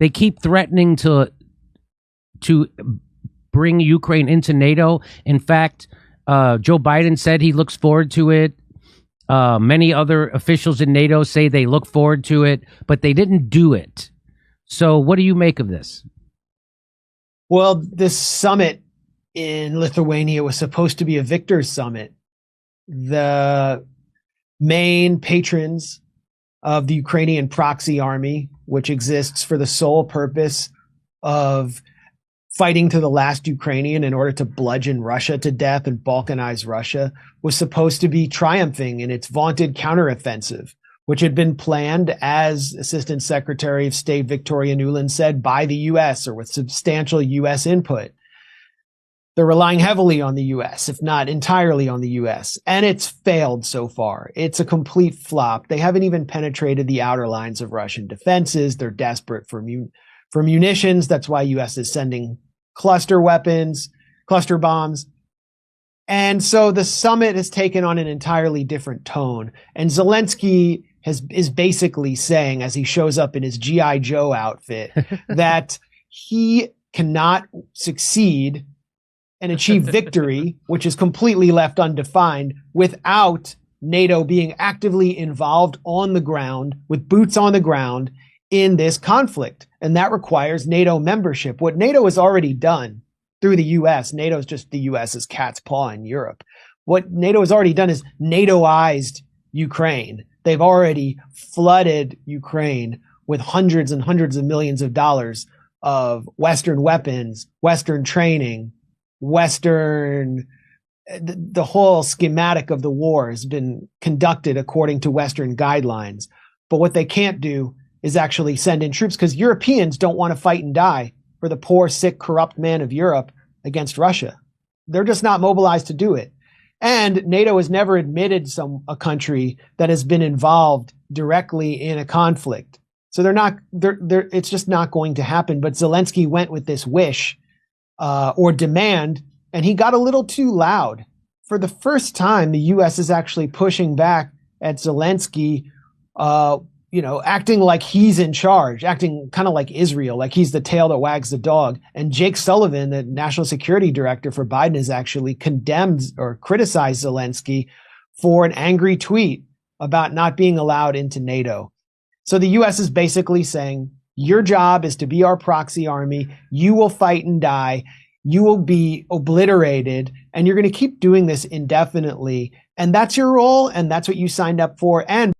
They keep threatening to bring Ukraine into NATO. In fact, Joe Biden said he looks forward to it. Many other officials in NATO say they look forward to it, but they didn't do it. So what do you make of this? Well, this summit in Lithuania was supposed to be a victor's summit. The main patrons of the Ukrainian proxy army, which exists for the sole purpose of fighting to the last Ukrainian in order to bludgeon Russia to death and balkanize Russia, was supposed to be triumphing in its vaunted counteroffensive, which had been planned, as Assistant Secretary of State Victoria Nuland said, by the U.S. or with substantial U.S. input. They're relying heavily on the U.S., if not entirely on the U.S., and it's failed so far. It's a complete flop. They haven't even penetrated the outer lines of Russian defenses. They're desperate for munitions. That's why U.S. is sending cluster weapons, cluster bombs. And so the summit has taken on an entirely different tone. And Zelensky is basically saying, as he shows up in his G.I. Joe outfit, that he cannot succeed and achieve victory, which is completely left undefined, without NATO being actively involved on the ground, with boots on the ground in this conflict. And that requires NATO membership. What NATO has already done through the U.S., NATO is just the U.S.'s cat's paw in Europe. What NATO has already done is NATOized Ukraine. They've already flooded Ukraine with hundreds and hundreds of millions of dollars of Western weapons, Western training, the whole schematic of the war has been conducted according to Western guidelines. But what they can't do is actually send in troops, because Europeans don't want to fight and die for the poor, sick, corrupt man of Europe against Russia. They're just not mobilized to do it. And NATO has never admitted a country that has been involved directly in a conflict. So it's just not going to happen. But Zelensky went with this wish or demand, and he got a little too loud. For the first time, the U.S. is actually pushing back at Zelensky, acting like he's in charge, acting kind of like Israel, like he's the tail that wags the dog. And Jake Sullivan, the national security director for Biden, has actually condemned or criticized Zelensky for an angry tweet about not being allowed into NATO. So the U.S. is basically saying, your job is to be our proxy army. You will fight and die. You will be obliterated, and you're going to keep doing this indefinitely. And that's your role, and that's what you signed up for. And